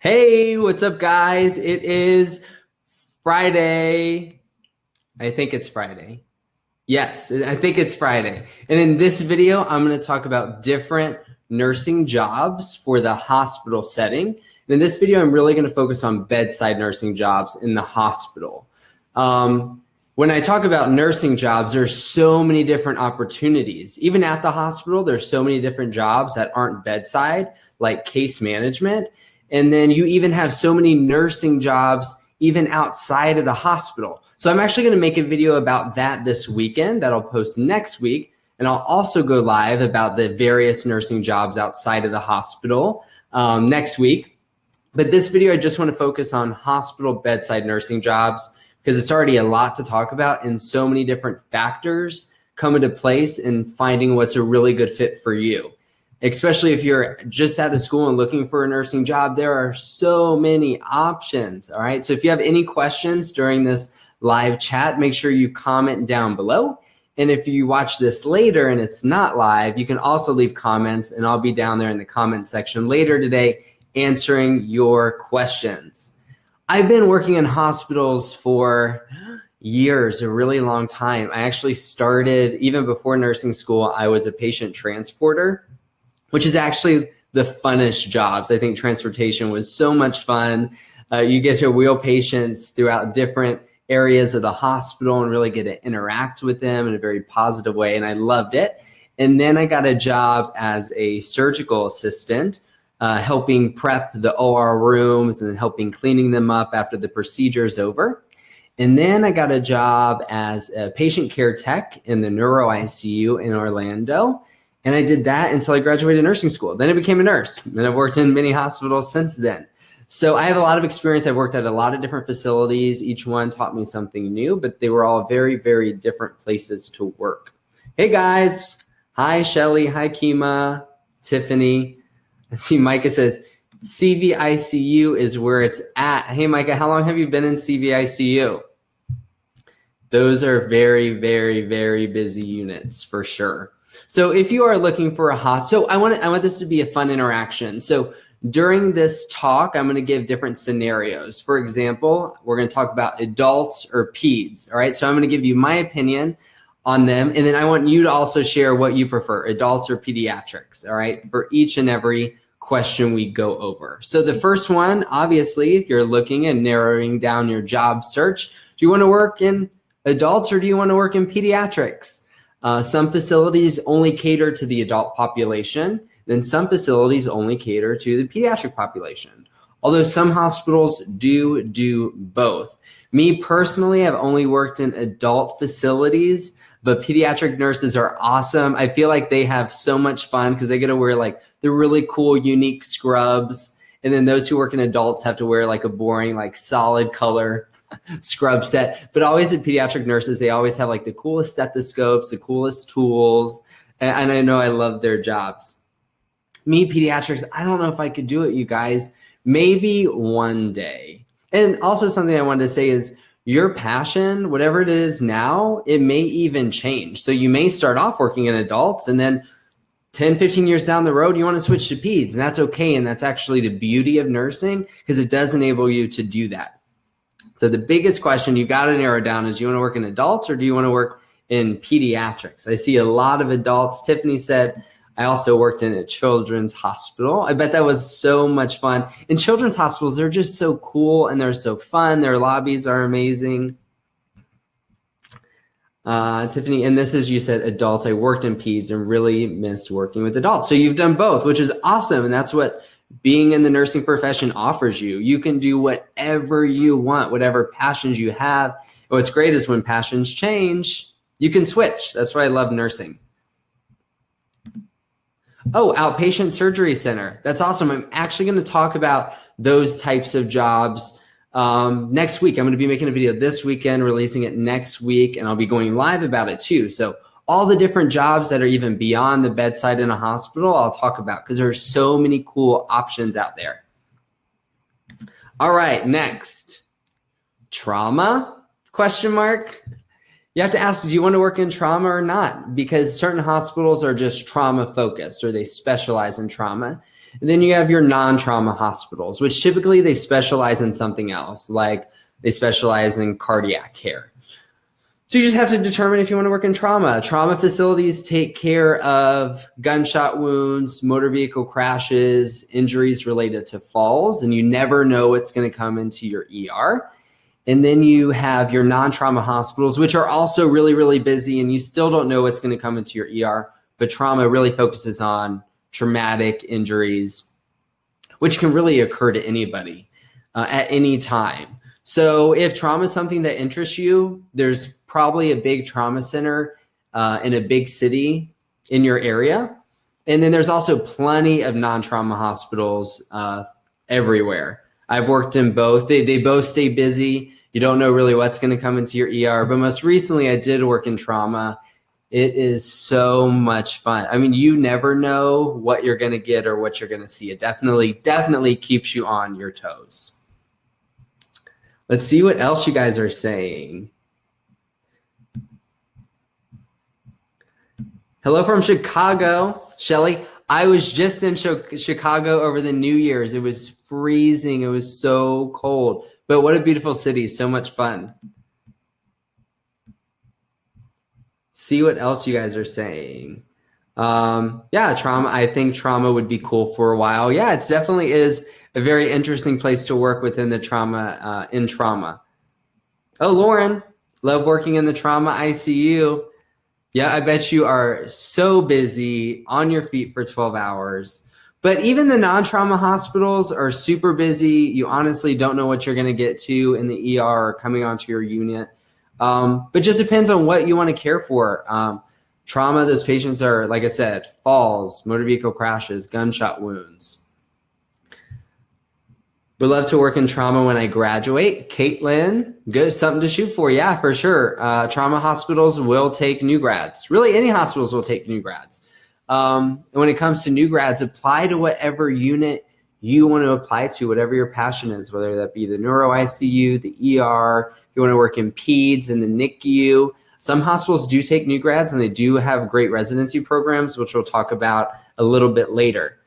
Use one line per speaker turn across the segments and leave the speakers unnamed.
Hey, what's up, guys? It is Friday. I think it's Friday. Yes, I think it's Friday. And in this video, I'm going to talk about different nursing jobs for the hospital setting. And in this video, I'm really going to focus on bedside nursing jobs in the hospital. When I talk about nursing jobs, there's so many different opportunities. Even at the hospital, there's so many different jobs that aren't bedside, like case management. And then you even have so many nursing jobs even outside of the hospital. So I'm actually going to make a video about that this weekend that I'll post next week. And I'll also go live about the various nursing jobs outside of the hospital next week. But this video, I just want to focus on hospital bedside nursing jobs because it's already a lot to talk about and so many different factors come into place in finding what's a really good fit for you. Especially if you're just out of school and looking for a nursing job, there are so many options, all right? So if you have any questions during this live chat, make sure you comment down below. And if you watch this later and it's not live, you can also leave comments and I'll be down there in the comment section later today answering your questions. I've been working in hospitals for years, a really long time. I actually started, even before nursing school, I was a patient transporter, which is actually the funnest jobs. I think transportation was so much fun. You get to wheel patients throughout different areas of the hospital and really get to interact with them in a very positive way, and I loved it. And then I got a job as a surgical assistant, helping prep the OR rooms and helping cleaning them up after the procedure is over. And then I got a job as a patient care tech in the neuro ICU in Orlando. And I did that until I graduated nursing school. Then I became a nurse, and I've worked in many hospitals since then. So I have a lot of experience. I've worked at a lot of different facilities. Each one taught me something new, but they were all very, very different places to work. Hey guys. Hi, Shelly. Hi, Kima, Tiffany. I see Micah says, CVICU is where it's at. Hey, Micah, how long have you been in CVICU? Those are very, very, very busy units for sure. So if you are looking for a hospital, so I want this to be a fun interaction. So during this talk, I'm going to give different scenarios. For example, we're going to talk about adults or peds. All right. So I'm going to give you my opinion on them. And then I want you to also share what you prefer, adults or pediatrics. All right. For each and every question we go over. So the first one, obviously, if you're looking and narrowing down your job search, do you want to work in adults or do you want to work in pediatrics? Some facilities only cater to the adult population, then some facilities only cater to the pediatric population. Although some hospitals do both. Me personally, I've only worked in adult facilities, but pediatric nurses are awesome. I feel like they have so much fun because they get to wear like the really cool, unique scrubs. And then those who work in adults have to wear like a boring, like solid color scrub set. But always at pediatric nurses, they always have like the coolest stethoscopes, the coolest tools. And I know I love their jobs. Me, pediatrics, I don't know if I could do it, you guys. Maybe one day. And also something I wanted to say is your passion, whatever it is now, it may even change. So you may start off working in adults and then 10, 15 years down the road, you want to switch to peds, and that's okay. And that's actually the beauty of nursing because it does enable you to do that. So the biggest question you got to narrow down is, do you want to work in adults or do you want to work in pediatrics? I see a lot of adults. Tiffany said, I also worked in a children's hospital. I bet that was so much fun. In children's hospitals, they're just so cool and they're so fun. Their lobbies are amazing. Tiffany, and this is, you said adults. I worked in peds and really missed working with adults. So you've done both, which is awesome. And that's what being in the nursing profession offers you. You can do whatever you want, whatever passions you have. And what's great is when passions change, you can switch. That's why I love nursing. Oh, outpatient surgery center. That's awesome. I'm actually going to talk about those types of jobs next week. I'm going to be making a video this weekend, releasing it next week, and I'll be going live about it too. So all the different jobs that are even beyond the bedside in a hospital, I'll talk about because there's so many cool options out there. All right, next. Trauma? Question mark. You have to ask, do you want to work in trauma or not? Because certain hospitals are just trauma focused or they specialize in trauma. And then you have your non-trauma hospitals, which typically they specialize in something else, like they specialize in cardiac care. So you just have to determine if you want to work in trauma. Trauma facilities take care of gunshot wounds, motor vehicle crashes, injuries related to falls, and you never know what's going to come into your ER. And then you have your non-trauma hospitals, which are also really, really busy, and you still don't know what's going to come into your ER. But trauma really focuses on traumatic injuries, which can really occur to anybody at any time. So if trauma is something that interests you, there's probably a big trauma center in a big city in your area. And then there's also plenty of non-trauma hospitals everywhere. I've worked in both. They both stay busy. You don't know really what's going to come into your ER. But most recently, I did work in trauma. It is so much fun. I mean, you never know what you're going to get or what you're going to see. It definitely keeps you on your toes. Let's see what else you guys are saying. Hello from Chicago, Shelly. I was just in Chicago over the New Year's. It was freezing. It was so cold, but what a beautiful city. So much fun. See what else you guys are saying. Yeah, trauma. I think trauma would be cool for a while. Yeah, it definitely is a very interesting place to work within the trauma, in trauma. Oh, Lauren, love working in the trauma ICU. Yeah, I bet you are so busy on your feet for 12 hours. But even the non-trauma hospitals are super busy. You honestly don't know what you're going to get to in the ER or coming onto your unit. But just depends on what you want to care for. Trauma, those patients are, like I said, falls, motor vehicle crashes, gunshot wounds. Would love to work in trauma when I graduate. Caitlin, good, something to shoot for. Yeah, for sure. Trauma hospitals will take new grads. Really, any hospitals will take new grads. And when it comes to new grads, apply to whatever unit you want to apply to, whatever your passion is, whether that be the neuro ICU, the ER, if you want to work in peds and the NICU. Some hospitals do take new grads, and they do have great residency programs, which we'll talk about a little bit later.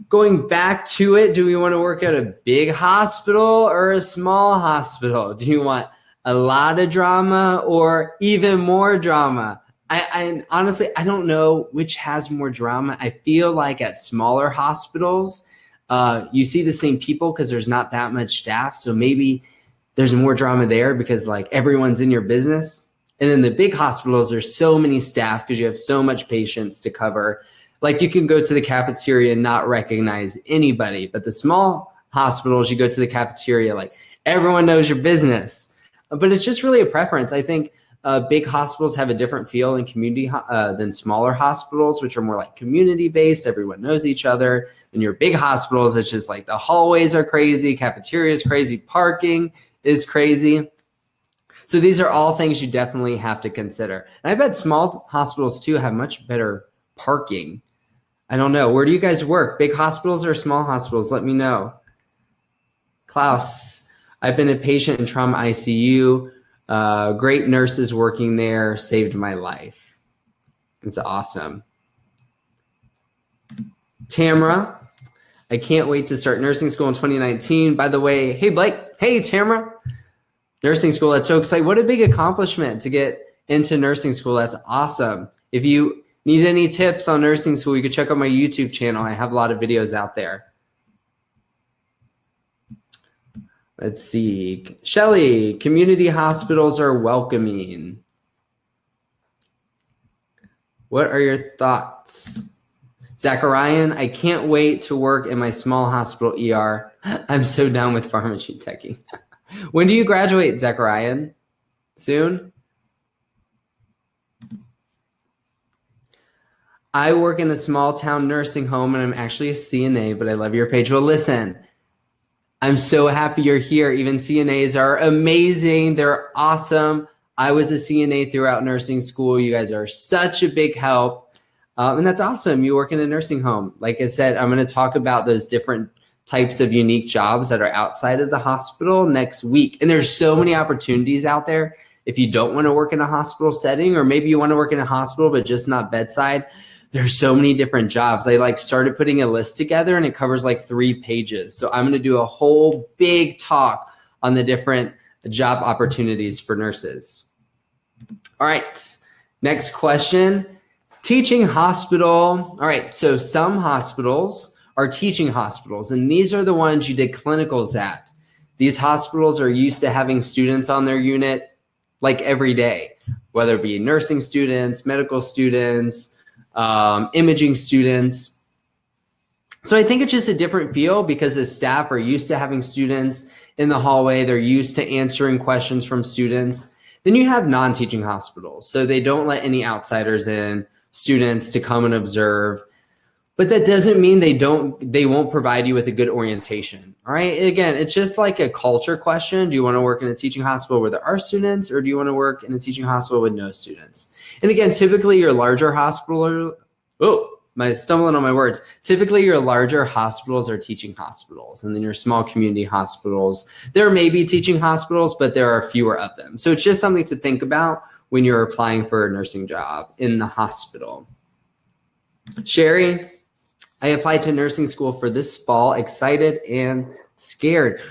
Going back to it, do we want to work at a big hospital or a small hospital? Do you want a lot of drama or even more drama? I honestly, I don't know which has more drama. I feel like at smaller hospitals, you see the same people because there's not that much staff. So maybe there's more drama there because like everyone's in your business. And then the big hospitals, there's so many staff because you have so much patients to cover. Like you can go to the cafeteria and not recognize anybody, but the small hospitals, you go to the cafeteria, like everyone knows your business. But it's just really a preference. I think big hospitals have a different feel in community than smaller hospitals, which are more like community-based. Everyone knows each other. And your big hospitals, it's just like the hallways are crazy, cafeteria is crazy, parking is crazy. So these are all things you definitely have to consider. And I bet small hospitals too have much better parking. I don't know. Where do you guys work? Big hospitals or small hospitals? Let me know. Klaus, I've been a patient in trauma ICU. Great nurses working there saved my life. It's awesome. Tamara, I can't wait to start nursing school in 2019. By the way, hey Blake, hey Tamara, nursing school, that's so exciting. What a big accomplishment to get into nursing school. That's awesome. If you need any tips on nursing school, you can check out my YouTube channel. I have a lot of videos out there. Let's see. Shelly, community hospitals are welcoming. What are your thoughts? Zacharian, I can't wait to work in my small hospital ER. I'm so down with pharmacy teching. When do you graduate, Zacharian? Soon? I work in a small town nursing home and I'm actually a CNA, but I love your page. Well, listen, I'm so happy you're here. Even CNAs are amazing. They're awesome. I was a CNA throughout nursing school. You guys are such a big help. And that's awesome. You work in a nursing home. Like I said, I'm going to talk about those different types of unique jobs that are outside of the hospital next week. And there's so many opportunities out there. If you don't want to work in a hospital setting, or maybe you want to work in a hospital, but just not bedside, There's so many different jobs. I like started putting a list together and it covers like 3 pages. So I'm going to do a whole big talk on the different job opportunities for nurses. All right, next question. Teaching hospital. All right, so some hospitals are teaching hospitals, and these are the ones you did clinicals at. These hospitals are used to having students on their unit like every day, whether it be nursing students, medical students, imaging students. So I think it's just a different feel because the staff are used to having students in the hallway. They're used to answering questions from students. Then you have non-teaching hospitals. So they don't let any outsiders in, students to come and observe. But that doesn't mean they won't provide you with a good orientation. All right. Again, it's just like a culture question. Do you want to work in a teaching hospital where there are students, or do you want to work in a teaching hospital with no students? And again, typically your larger hospital, stumbling on my words. Typically your larger hospitals are teaching hospitals, and then your small community hospitals, there may be teaching hospitals, but there are fewer of them. So it's just something to think about when you're applying for a nursing job in the hospital. Sherry, I applied to nursing school for this fall, excited and scared.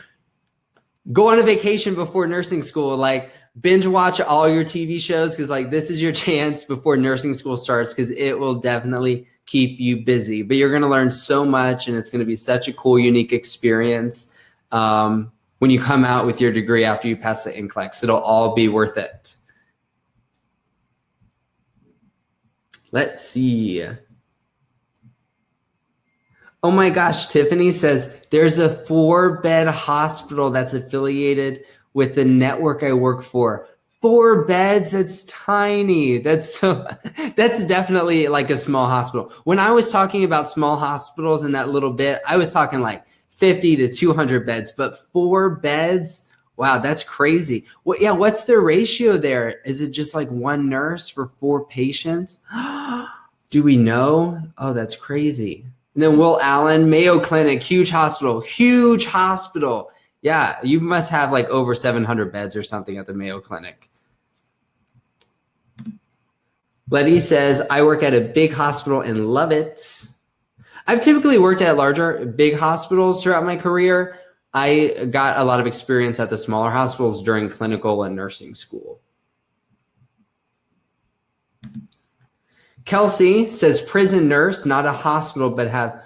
Go on a vacation before nursing school, like binge watch all your TV shows, because like this is your chance before nursing school starts, because it will definitely keep you busy. But you're going to learn so much, and it's going to be such a cool, unique experience when you come out with your degree after you pass the NCLEX. It'll all be worth it. Let's see. Oh my gosh, Tiffany says there's a 4-bed hospital that's affiliated with the network I work for. 4 beds, that's tiny. That's definitely like a small hospital. When I was talking about small hospitals in that little bit, I was talking like 50 to 200 beds, but 4 beds, wow, that's crazy. Well, yeah, what's the ratio there? Is it just like 1 nurse for 4 patients? Do we know? Oh, that's crazy. And then Will Allen, Mayo Clinic, huge hospital. Yeah, you must have like over 700 beds or something at the Mayo Clinic. Letty says, I work at a big hospital and love it. I've typically worked at big hospitals throughout my career. I got a lot of experience at the smaller hospitals during clinical and nursing school. Kelsey says prison nurse, not a hospital, but have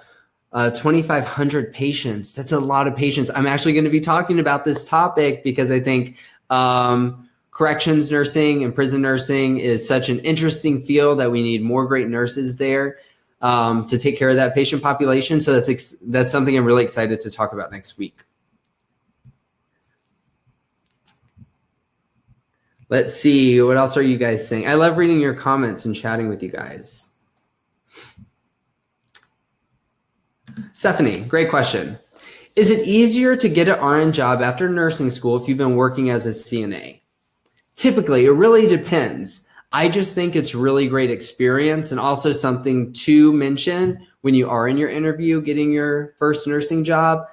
2,500 patients. That's a lot of patients. I'm actually going to be talking about this topic because I think corrections nursing and prison nursing is such an interesting field that we need more great nurses there to take care of that patient population. So that's something I'm really excited to talk about next week. Let's see, what else are you guys saying? I love reading your comments and chatting with you guys. Stephanie, great question. Is it easier to get an RN job after nursing school if you've been working as a CNA? Typically, it really depends. I just think it's really great experience, and also something to mention when you are in your interview getting your first nursing job.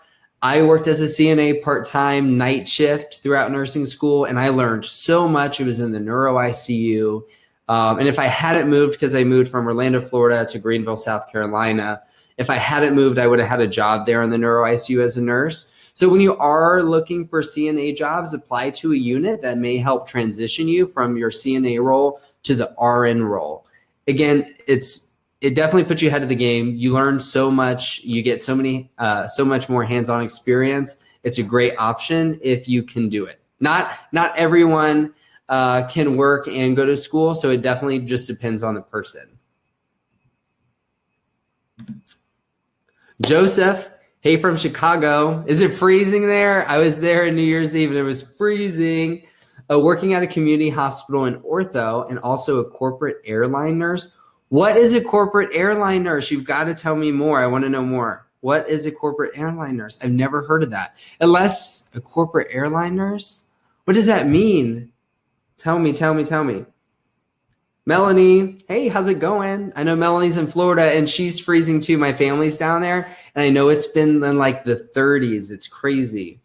I worked as a CNA part-time night shift throughout nursing school, and I learned so much. It was in the neuro ICU. And if I hadn't moved, because I moved from Orlando, Florida to Greenville, South Carolina, if I hadn't moved, I would have had a job there in the neuro ICU as a nurse. So when you are looking for CNA jobs, apply to a unit that may help transition you from your CNA role to the RN role. Again, it definitely puts you ahead of the game. You learn so much. You get so much more hands-on experience. It's a great option if you can do it. Not everyone can work and go to school, so it definitely just depends on the person. Joseph, hey from Chicago. Is it freezing there? I was there on New Year's Eve and it was freezing. Working at a community hospital in ortho and also a corporate airline nurse. What is a corporate airline nurse? You've got to tell me more. I want to know more. What is a corporate airline nurse? I've never heard of that. Unless a corporate airline nurse? What does that mean? Tell me. Melanie, hey, how's it going? I know Melanie's in Florida and she's freezing too. My family's down there and I know it's been in like the 30s. It's crazy.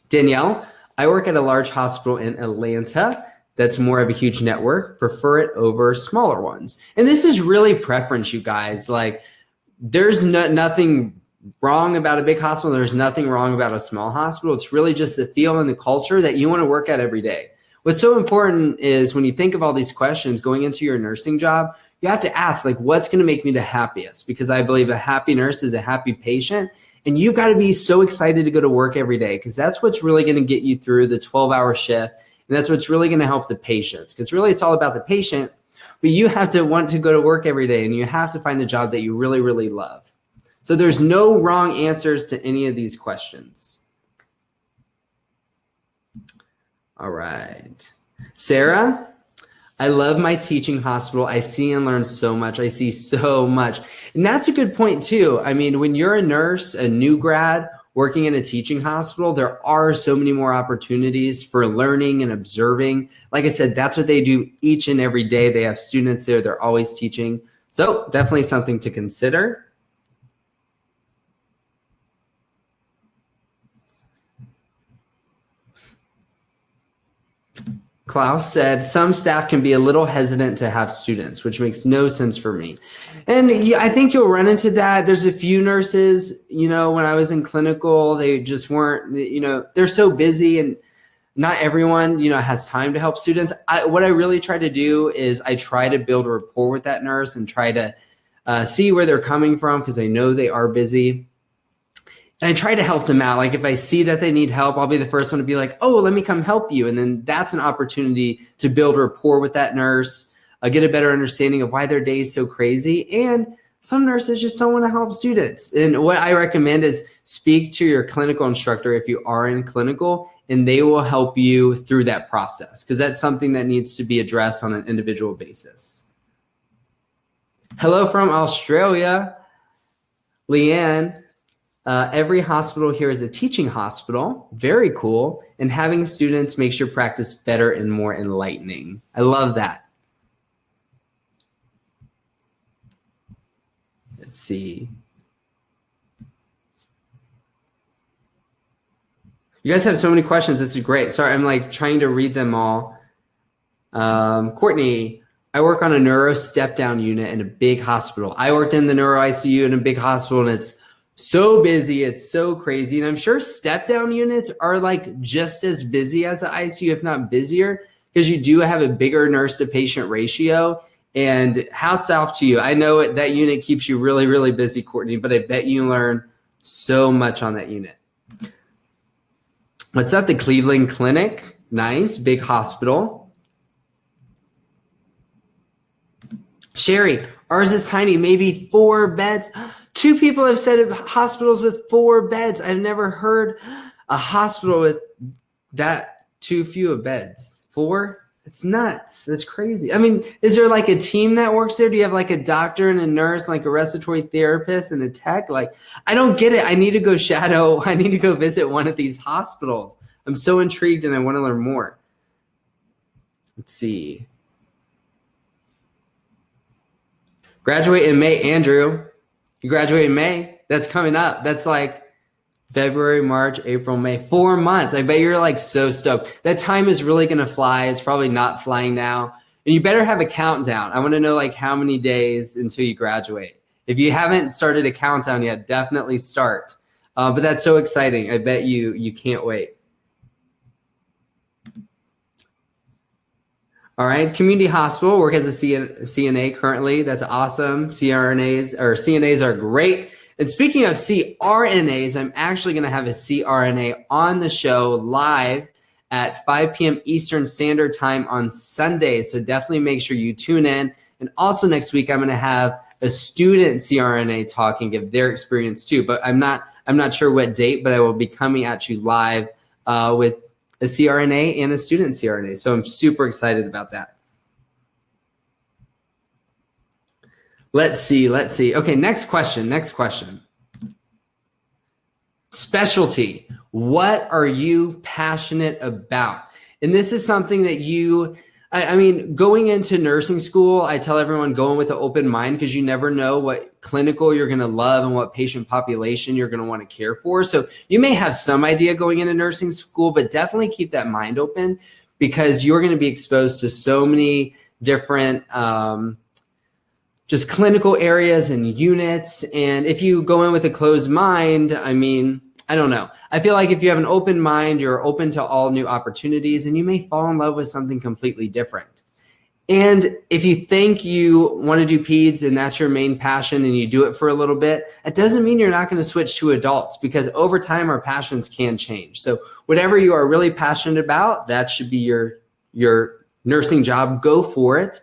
Danielle, I work at a large hospital in Atlanta. that's more of a huge network prefer it over smaller ones. And this is really preference, you guys. Like, there's nothing wrong about a big hospital. There's nothing wrong about a small hospital. It's really just the feel and the culture that you want to work at every day. What's so important is when you think of all these questions going into your nursing job, you have to ask, like, what's going to make me the happiest? Because I believe a happy nurse is a happy patient. And you've got to be so excited to go to work every day, because that's what's really going to get you through the 12-hour shift. And that's what's really going to help the patients, because really it's all about the patient. But you have to want to go to work every day, and you have to find a job that you really, really love. So there's no wrong answers to any of these questions. All right. Sarah, I love my teaching hospital. I see and learn so much. I see so much. And that's a good point too. I mean, when you're a nurse, a new grad working in a teaching hospital, there are so many more opportunities for learning and observing. Like I said, that's what they do each and every day. They have students there. They're always teaching. So definitely something to consider. Klaus said, some staff can be a little hesitant to have students, which makes no sense for me. And I think you'll run into that. There's a few nurses, when I was in clinical, they just weren't, they're so busy, and not everyone, has time to help students. What I really try to do is I try to build a rapport with that nurse and try to see where they're coming from, because I know they are busy. And I try to help them out. Like, if I see that they need help, I'll be the first one to be like, oh, let me come help you. And then that's an opportunity to build rapport with that nurse, get a better understanding of why their day is so crazy. And some nurses just don't want to help students. And what I recommend is speak to your clinical instructor if you are in clinical, and they will help you through that process, because that's something that needs to be addressed on an individual basis. Hello from Australia, Leanne. Every hospital here is a teaching hospital. Very cool. And having students makes your practice better and more enlightening. I love that. Let's see. You guys have so many questions. This is great. Sorry, I'm like trying to read them all. Courtney, I work on a neuro step-down unit in a big hospital. I worked in the neuro ICU in a big hospital, and it's so busy. It's so crazy. And I'm sure step-down units are like just as busy as the ICU, if not busier, because you do have a bigger nurse-to-patient ratio. And hats off to you. I know that unit keeps you really, really busy, Courtney, but I bet you learn so much on that unit. What's up? The Cleveland Clinic. Nice. Big hospital. Sherry, ours is tiny, maybe 4 beds. 2 people have said hospitals with 4 beds. I've never heard a hospital with that too few of beds. 4? It's nuts. That's crazy. I mean, is there like a team that works there? Do you have like a doctor and a nurse, like a respiratory therapist and a tech? Like, I don't get it. I need to go shadow. I need to go visit one of these hospitals. I'm so intrigued and I want to learn more. Let's see. Graduate in May, Andrew. You graduate in May. That's coming up. That's like February, March, April, May, 4 months. I bet you're like so stoked. That time is really going to fly. It's probably not flying now. And you better have a countdown. I want to know like how many days until you graduate. If you haven't started a countdown yet, definitely start. But that's so exciting. I bet you can't wait. All right, community hospital, work as a CNA currently. That's awesome. CNAs are great. And speaking of CRNAs, I'm actually going to have a CRNA on the show live at 5 p.m. Eastern Standard Time on Sunday. So definitely make sure you tune in. And also next week, I'm going to have a student CRNA talk and give their experience too. But I'm not sure what date, but I will be coming at you live with a CRNA and a student CRNA. So I'm super excited about that. Let's see. Okay, next question. Specialty. What are you passionate about? And this is something that I mean, going into nursing school, I tell everyone going with an open mind, because you never know what clinical you're going to love and what patient population you're going to want to care for. So you may have some idea going into nursing school, but definitely keep that mind open, because you're going to be exposed to so many different just clinical areas and units. And if you go in with a closed mind, I mean, I don't know. I feel like if you have an open mind, you're open to all new opportunities, and you may fall in love with something completely different. And if you think you want to do peds and that's your main passion and you do it for a little bit, it doesn't mean you're not going to switch to adults, because over time our passions can change. So whatever you are really passionate about, that should be your nursing job. Go for it.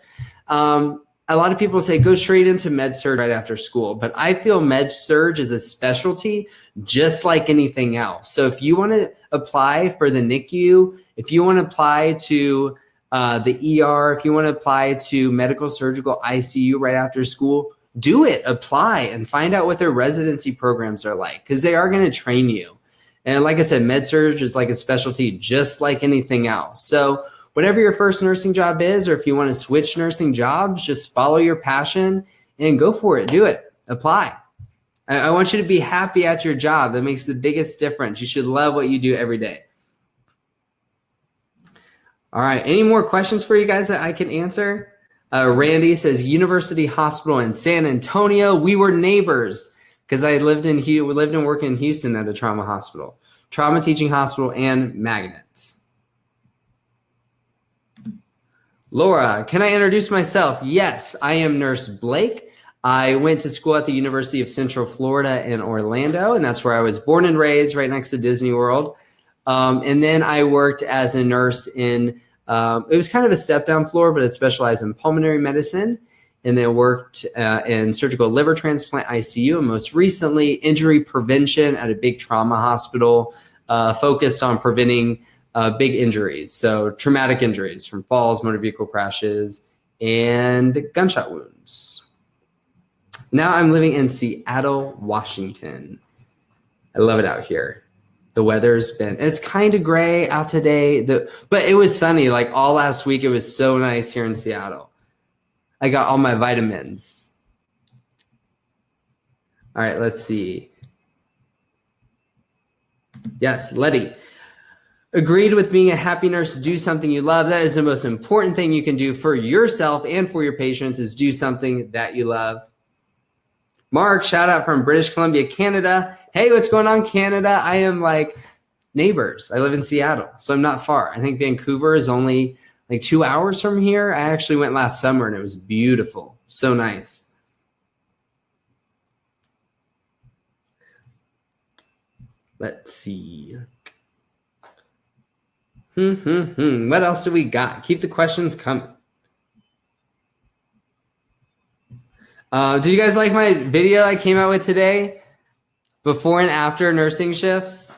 A lot of people say go straight into med surg right after school, but I feel med surg is a specialty just like anything else. So if you want to apply for the NICU, if you want to apply to the ER, if you want to apply to medical surgical ICU right after school, do it, apply, and find out what their residency programs are like, because they are going to train you. And like I said, med surg is like a specialty just like anything else. So whatever your first nursing job is, or if you want to switch nursing jobs, just follow your passion and go for it. Do it. Apply. I want you to be happy at your job. That makes the biggest difference. You should love what you do every day. All right. Any more questions for you guys that I can answer? Randy says, University Hospital in San Antonio. We were neighbors because I lived and worked in Houston at a trauma hospital, trauma teaching hospital, and magnet. Laura, can I introduce myself? Yes, I am Nurse Blake. I went to school at the University of Central Florida in Orlando, and that's where I was born and raised, right next to Disney World. And then I worked as a nurse in, it was kind of a step-down floor, but it specialized in pulmonary medicine, and then worked in surgical liver transplant ICU, and most recently injury prevention at a big trauma hospital, focused on preventing big injuries, so traumatic injuries from falls, motor vehicle crashes, and gunshot wounds. Now I'm living in Seattle, Washington. I love it out here. The weather's been, it's kind of gray out today, but it was sunny like all last week. It was so nice here in Seattle. I got all my vitamins. All right, let's see. Yes, Letty. Agreed with being a happy nurse, do something you love. That is the most important thing you can do for yourself and for your patients, is do something that you love. Mark, shout out from British Columbia, Canada. Hey, what's going on, Canada? I am like neighbors. I live in Seattle, so I'm not far. I think Vancouver is only like 2 hours from here. I actually went last summer and it was beautiful. So nice. Let's see. What else do we got? Keep the questions coming. Do you guys like my video I came out with today? Before and after nursing shifts?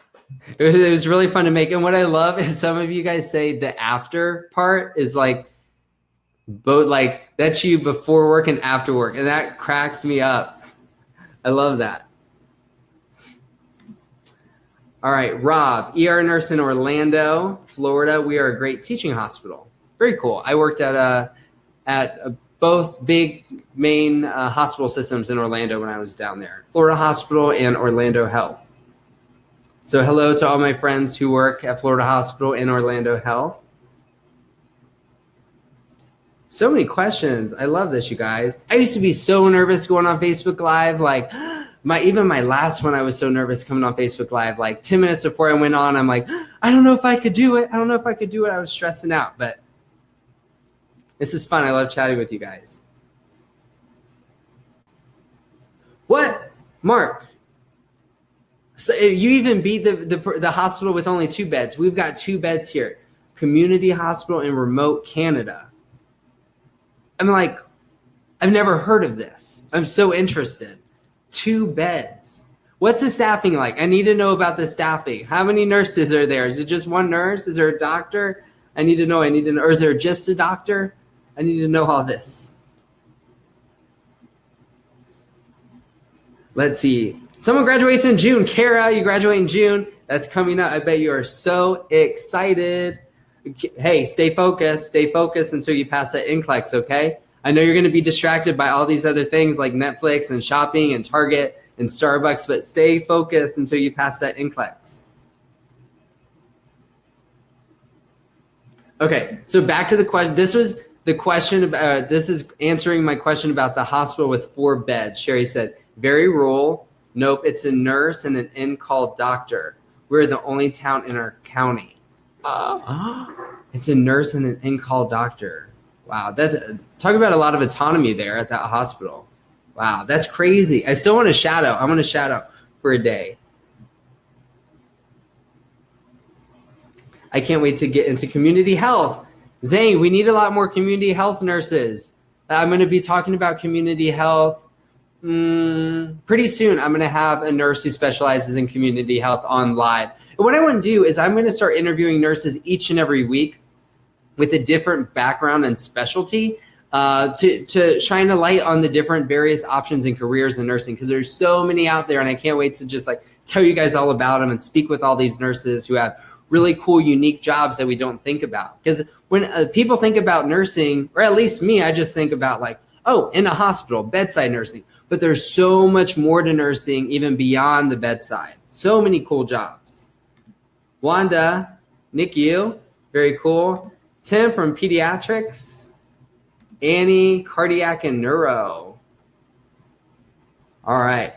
It was really fun to make. And what I love is some of you guys say the after part is like, both like that's you before work and after work. And that cracks me up. I love that. All right, Rob, ER nurse in Orlando, Florida. We are a great teaching hospital. Very cool. I worked at both big main hospital systems in Orlando when I was down there, Florida Hospital and Orlando Health. So hello to all my friends who work at Florida Hospital and Orlando Health. So many questions. I love this, you guys. I used to be so nervous going on Facebook Live, like even my last one, I was so nervous coming on Facebook Live, like 10 minutes before I went on, I'm like, I don't know if I could do it. I don't know if I could do it. I was stressing out, but this is fun. I love chatting with you guys. What? Mark? So you even beat the hospital with only 2 beds. We've got 2 beds here. Community hospital in remote Canada. I'm like, I've never heard of this. I'm so interested. 2 beds. What's the staffing like? I need to know about the staffing. How many nurses are there? Is it just 1 nurse? Is there a doctor? I need to know. Or is there just a doctor? I need to know all this. Let's see. Someone graduates in June. Kara, you graduate in June. That's coming up. I bet you are so excited. Hey, stay focused. Stay focused until you pass that NCLEX, okay? I know you're going to be distracted by all these other things like Netflix and shopping and Target and Starbucks, but stay focused until you pass that NCLEX. Okay, so back to the question. This was the question about, this is answering my question about the hospital with 4 beds. Sherry said, very rural. Nope, it's a nurse and an in-call doctor. We're the only town in our county. It's a nurse and an in-call doctor. Wow, talk about a lot of autonomy there at that hospital. Wow, that's crazy. I still want to shadow. I want to shadow for a day. I can't wait to get into community health. Zane, we need a lot more community health nurses. I'm going to be talking about community health pretty soon. I'm going to have a nurse who specializes in community health on live. And what I want to do is I'm going to start interviewing nurses each and every week with a different background and specialty to shine a light on the different various options and careers in nursing, because there's so many out there, and I can't wait to just like tell you guys all about them and speak with all these nurses who have really cool, unique jobs that we don't think about. Because when people think about nursing, or at least me, I just think about like, oh, in a hospital, bedside nursing. But there's so much more to nursing, even beyond the bedside. So many cool jobs. Wanda, NICU, very cool. Tim from Pediatrics. Annie, cardiac and neuro. All right.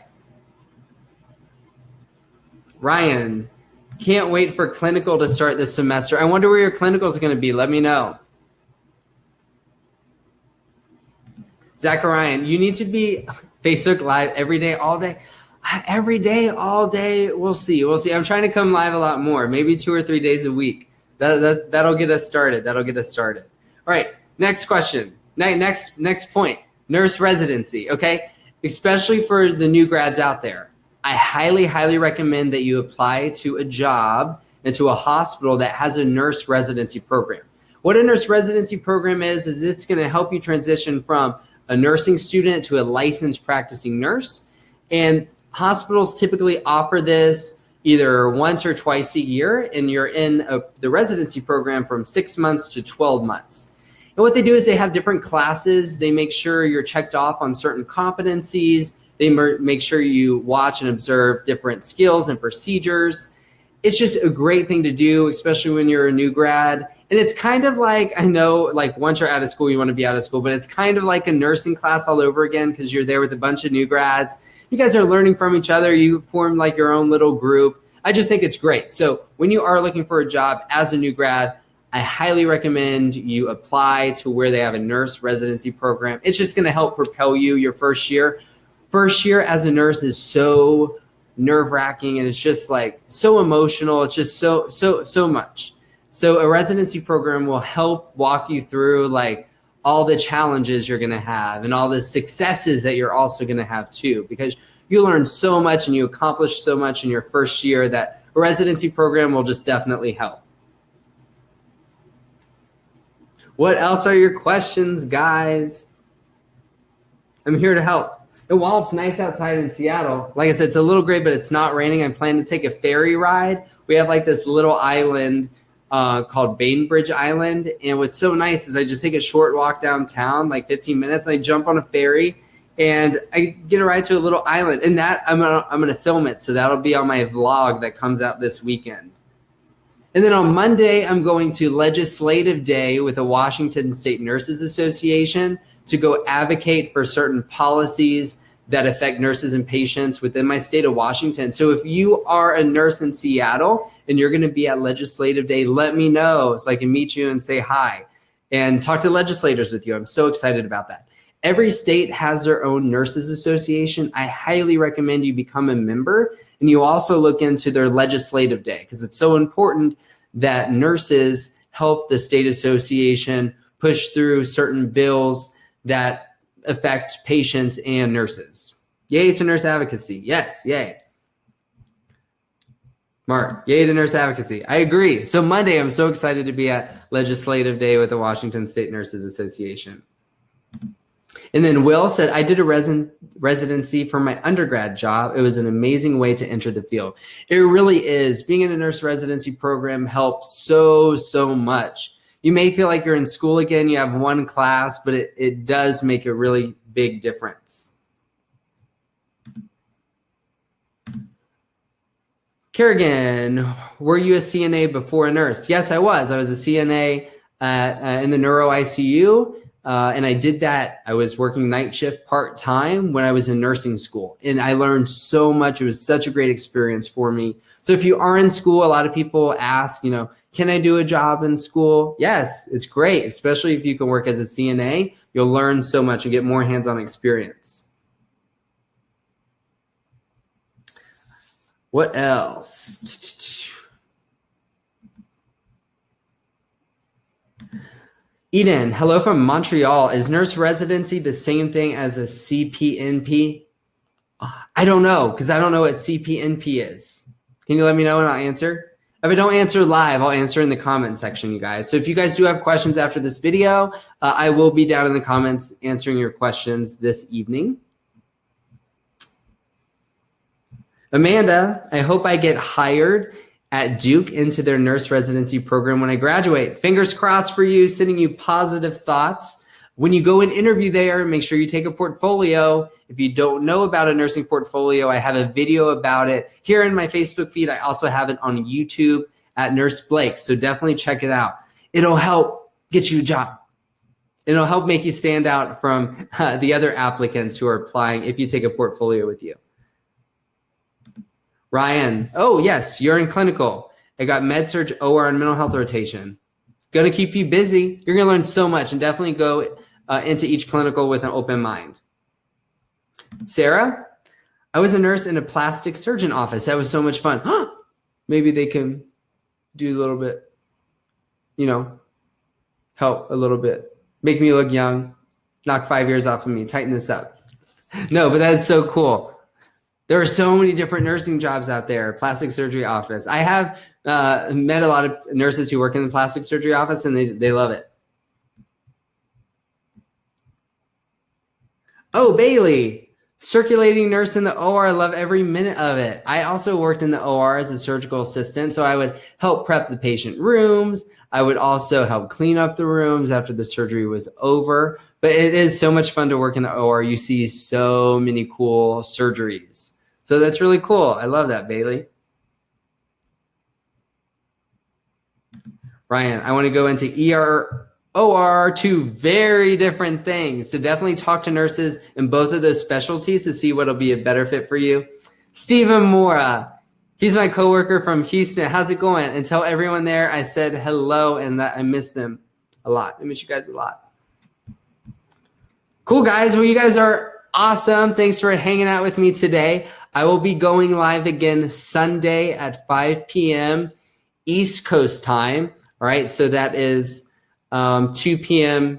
Ryan, can't wait for clinical to start this semester. I wonder where your clinicals are going to be. Let me know. Zachariah, you need to be Facebook Live every day, all day. Every day, all day. We'll see. We'll see. I'm trying to come live a lot more, maybe 2 or 3 days a week. That'll get us started. That'll get us started. All right. Next question. Next point. Nurse residency. Okay. Especially for the new grads out there. I highly, highly recommend that you apply to a job and to a hospital that has a nurse residency program. What a nurse residency program is it's going to help you transition from a nursing student to a licensed practicing nurse. And hospitals typically offer this either once or twice a year, and you're in the residency program from 6 months to 12 months. And what they do is they have different classes. They make sure you're checked off on certain competencies. They make sure you watch and observe different skills and procedures. It's just a great thing to do, especially when you're a new grad. And it's kind of like, I know, like once you're out of school, you want to be out of school, but it's kind of like a nursing class all over again, because you're there with a bunch of new grads. You guys are learning from each other. You form like your own little group. I just think it's great. So when you are looking for a job as a new grad, I highly recommend you apply to where they have a nurse residency program. It's just going to help propel you your first year. First year as a nurse is so nerve-wracking, and it's just like so emotional. It's just so much. So a residency program will help walk you through like all the challenges you're going to have and all the successes that you're also going to have too, because you learn so much and you accomplish so much in your first year that a residency program will just definitely help. What else are your questions, guys? I'm here to help. And while it's nice outside in Seattle, like I said, it's a little gray, but it's not raining. I'm planning to take a ferry ride. We have like this little island called Bainbridge Island. And what's so nice is I just take a short walk downtown, like 15 minutes, and I jump on a ferry and I get a ride to a little island. And that I'm gonna film it. So that'll be on my vlog that comes out this weekend. And then on Monday, I'm going to Legislative Day with the Washington State Nurses Association to go advocate for certain policies that affect nurses and patients within my state of Washington. So if you are a nurse in Seattle and you're going to be at Legislative Day, let me know so I can meet you and say hi and talk to legislators with you. I'm so excited about that. Every state has their own nurses association. I highly recommend you become a member, and you also look into their Legislative Day, because it's so important that nurses help the state association push through certain bills that affect patients and nurses. Yay to nurse advocacy. Yes, yay. Mark, yay to nurse advocacy. I agree. So Monday, I'm so excited to be at Legislative Day with the Washington State Nurses Association. And then Will said, I did a residency for my undergrad job. It was an amazing way to enter the field. It really is. Being in a nurse residency program helps so much. You may feel like you're in school again, you have one class, but it does make a really big difference. Kerrigan, were you a CNA before a nurse? Yes, I was. I was a CNA in the neuro ICU. And I did that. I was working night shift part-time when I was in nursing school. And I learned so much. It was such a great experience for me. So if you are in school, a lot of people ask, can I do a job in school? Yes, it's great, especially if you can work as a CNA. You'll learn so much and get more hands-on experience. What else? Eden, hello from Montreal. Is nurse residency the same thing as a CPNP? I don't know, because I don't know what CPNP is. Can you let me know and I'll answer? If I don't answer live, I'll answer in the comment section, you guys. So if you guys do have questions after this video, I will be down in the comments answering your questions this evening. Amanda, I hope I get hired at Duke into their nurse residency program when I graduate. Fingers crossed for you, sending you positive thoughts. When you go and interview there, make sure you take a portfolio. If you don't know about a nursing portfolio, I have a video about it here in my Facebook feed. I also have it on YouTube at Nurse Blake, so definitely check it out. It'll help get you a job. It'll help make you stand out from the other applicants who are applying if you take a portfolio with you. Ryan, oh yes, you're in clinical. I got med surg, OR, and mental health rotation. Gonna keep you busy. You're gonna learn so much, and definitely go into each clinical with an open mind. Sarah, I was a nurse in a plastic surgeon office. That was so much fun. Maybe they can do a little bit, help a little bit, make me look young, knock 5 years off of me, tighten this up. No, but that's so cool. There are so many different nursing jobs out there, plastic surgery office. I have met a lot of nurses who work in the plastic surgery office, and they love it. Oh, Bailey, circulating nurse in the OR. I love every minute of it. I also worked in the OR as a surgical assistant, so I would help prep the patient rooms. I would also help clean up the rooms after the surgery was over. But it is so much fun to work in the OR. You see so many cool surgeries. So that's really cool. I love that, Bailey. Ryan, I want to go into ER, OR, two very different things. So definitely talk to nurses in both of those specialties to see what'll be a better fit for you. Stephen Mora, he's my coworker from Houston. How's it going? And tell everyone there I said hello and that I miss them a lot. I miss you guys a lot. Cool, guys. Well, you guys are awesome. Thanks for hanging out with me today. I will be going live again Sunday at 5 p.m. East Coast time. All right, so that is 2 p.m.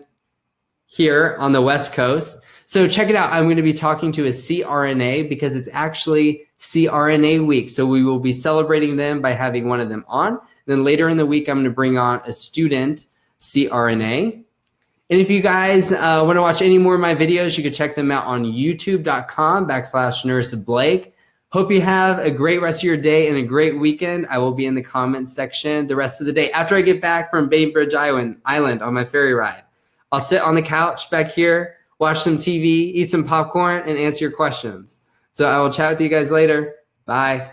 here on the West Coast. So check it out. I'm going to be talking to a CRNA because it's actually CRNA week. So we will be celebrating them by having one of them on. Then later in the week, I'm going to bring on a student CRNA. And if you guys want to watch any more of my videos, you can check them out on youtube.com/nurseblake. Hope you have a great rest of your day and a great weekend. I will be in the comments section the rest of the day after I get back from Bainbridge Island on my ferry ride. I'll sit on the couch back here, watch some TV, eat some popcorn, and answer your questions. So I will chat with you guys later. Bye.